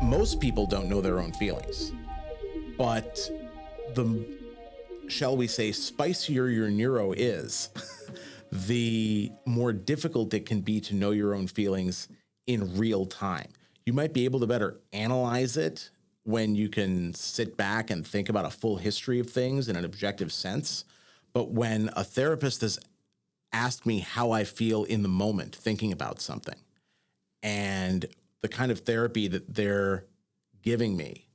most people don't know their own feelings, but the, shall we say, spicier your neuro is, the more difficult it can be to know your own feelings in real time. You might be able to better analyze it when you can sit back and think about a full history of things in an objective sense. But when a therapist has asked me how I feel in the moment thinking about something, and the kind of therapy that they're giving me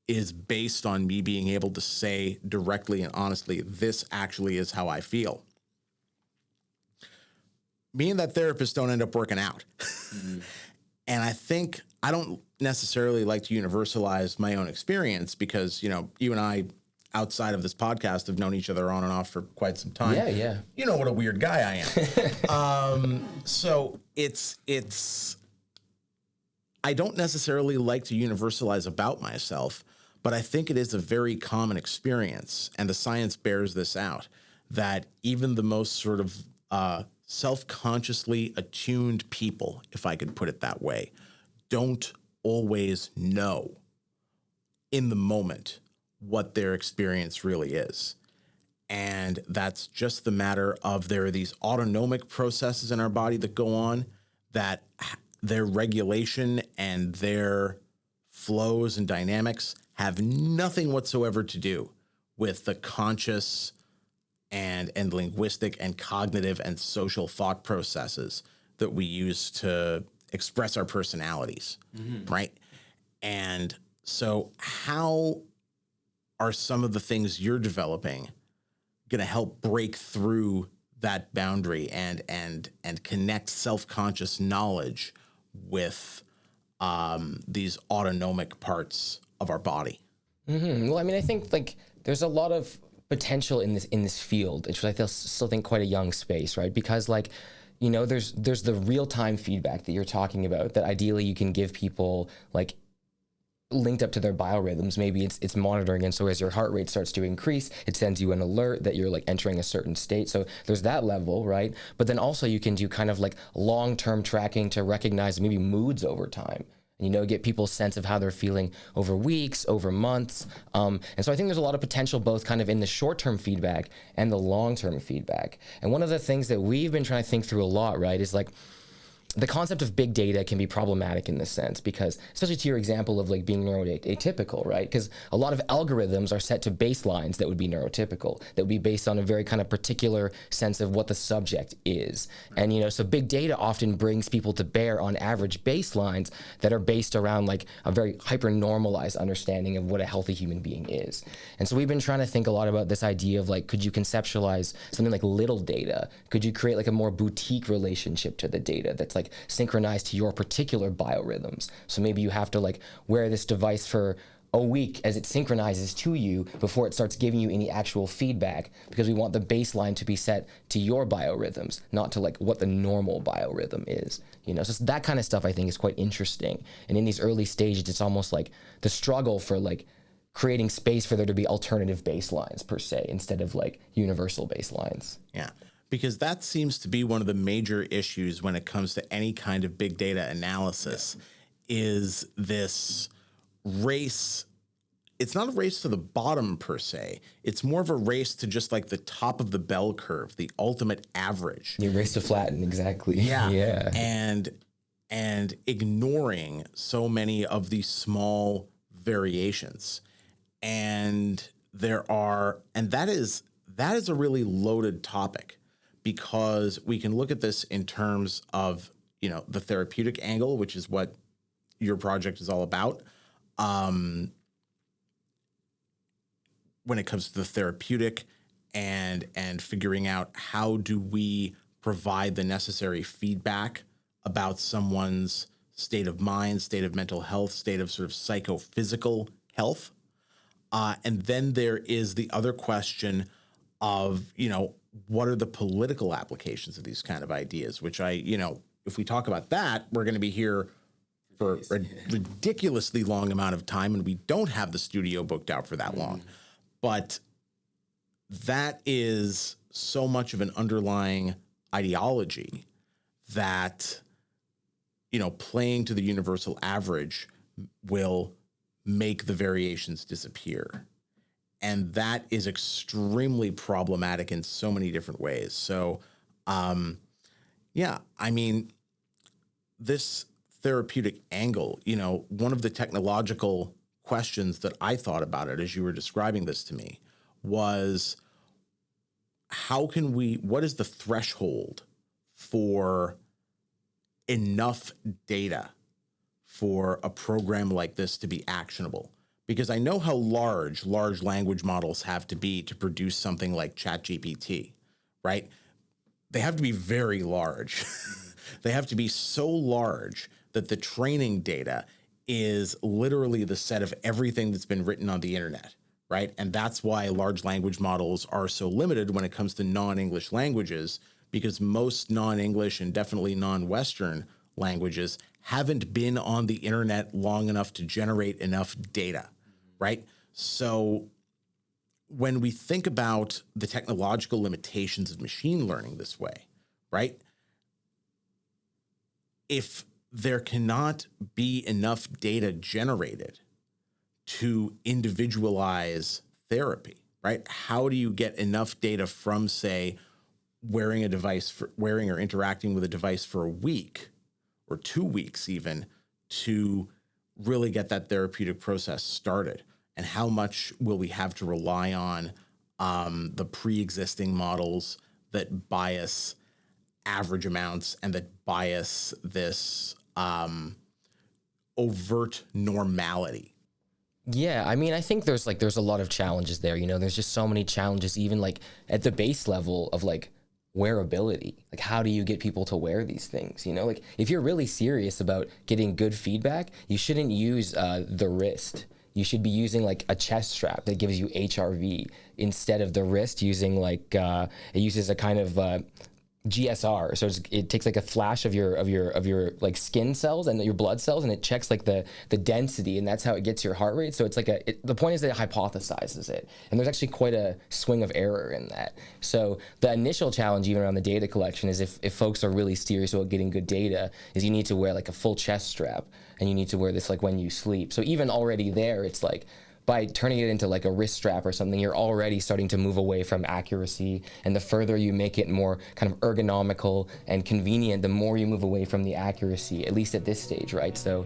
is based on me being able to say directly and honestly, this actually is how I feel, me and that therapist don't end up working out. Mm-hmm. And I think I don't necessarily like to universalize my own experience because, you know, you and I, outside of this podcast, have known each other on and off for quite some time. Yeah. You know what a weird guy I am. So it's, I don't necessarily like to universalize about myself, but I think it is a very common experience, and the science bears this out, that even the most sort of self-consciously attuned people, if I could put it that way, don't always know in the moment what their experience really is. And that's just the matter of there are these autonomic processes in our body that go on, that their regulation and their flows and dynamics have nothing whatsoever to do with the conscious and linguistic and cognitive and social thought processes that we use to express our personalities, right? And so how are some of the things you're developing going to help break through that boundary and connect self-conscious knowledge with these autonomic parts of our body? Mm-hmm. Well, I mean, I think like there's a lot of potential in this field, which I still think quite a young space, right? Because like, you know, there's the real-time feedback that you're talking about that ideally you can give people like linked up to their biorhythms. Maybe it's monitoring, and so as your heart rate starts to increase, it sends you an alert that you're like entering a certain state. So there's that level, right? But then also you can do kind of like long-term tracking to recognize maybe moods over time. And, you know, get people's sense of how they're feeling over weeks, over months. And so I think there's a lot of potential both kind of in the short-term feedback and the long-term feedback. And one of the things that we've been trying to think through a lot, right, is like the concept of big data can be problematic in this sense because, especially to your example of like being neuroatypical, right? Because a lot of algorithms are set to baselines that would be neurotypical, that would be based on a very kind of particular sense of what the subject is. And, you know, so big data often brings people to bear on average baselines that are based around like a very hyper-normalized understanding of what a healthy human being is. And so we've been trying to think a lot about this idea of like, could you conceptualize something like little data? Could you create like a more boutique relationship to the data that's like synchronized to your particular biorhythms? So maybe you have to like wear this device for a week as it synchronizes to you before it starts giving you any actual feedback, because we want the baseline to be set to your biorhythms, not to like what the normal biorhythm is. You know, so that kind of stuff I think is quite interesting. And in these early stages, it's almost like the struggle for like creating space for there to be alternative baselines per se, instead of like universal baselines. Yeah. Because that seems to be one of the major issues when it comes to any kind of big data analysis, is this race. It's not a race to the bottom per se. It's more of a race to just like the top of the bell curve, the ultimate average. You race to flatten, exactly. Yeah. And ignoring so many of these small variations. And that is a really loaded topic, because we can look at this in terms of, you know, the therapeutic angle, which is what your project is all about. When it comes to the therapeutic and figuring out how do we provide the necessary feedback about someone's state of mind, state of mental health, state of sort of psychophysical health. And then there is the other question of, you know, what are the political applications of these kind of ideas, which if we talk about that, we're going to be here for a ridiculously long amount of time, and we don't have the studio booked out for that long. But that is so much of an underlying ideology that, you know, playing to the universal average will make the variations disappear. And that is extremely problematic in so many different ways. So, yeah, I mean, this therapeutic angle, you know, one of the technological questions that I thought about it as you were describing this to me was, what is the threshold for enough data for a program like this to be actionable? Because I know how large language models have to be to produce something like ChatGPT, right? They have to be very large. They have to be so large that the training data is literally the set of everything that's been written on the internet, right? And that's why large language models are so limited when it comes to non-English languages, because most non-English and definitely non-Western languages haven't been on the internet long enough to generate enough data, right? So when we think about the technological limitations of machine learning this way, right? If there cannot be enough data generated to individualize therapy, right? How do you get enough data from, say, wearing or interacting with a device for a week or 2 weeks even to really get that therapeutic process started? And how much will we have to rely on the pre-existing models that bias average amounts and that bias this overt normality? Yeah, I mean, I think there's a lot of challenges there. You know, there's just so many challenges, even like at the base level of like wearability. Like, how do you get people to wear these things? You know, like if you're really serious about getting good feedback, you shouldn't use the wrist. You should be using like a chest strap that gives you HRV instead of the wrist using like it uses a kind of GSR. So it takes like a flash of your like skin cells and your blood cells, and it checks like the density, and that's how it gets your heart rate. So it's like the point is that it hypothesizes it, and there's actually quite a swing of error in that. So the initial challenge even around the data collection is if folks are really serious about getting good data, is you need to wear like a full chest strap, and you need to wear this like when you sleep. So even already there, it's like, by turning it into like a wrist strap or something, you're already starting to move away from accuracy. And the further you make it more kind of ergonomical and convenient, the more you move away from the accuracy, at least at this stage, right? So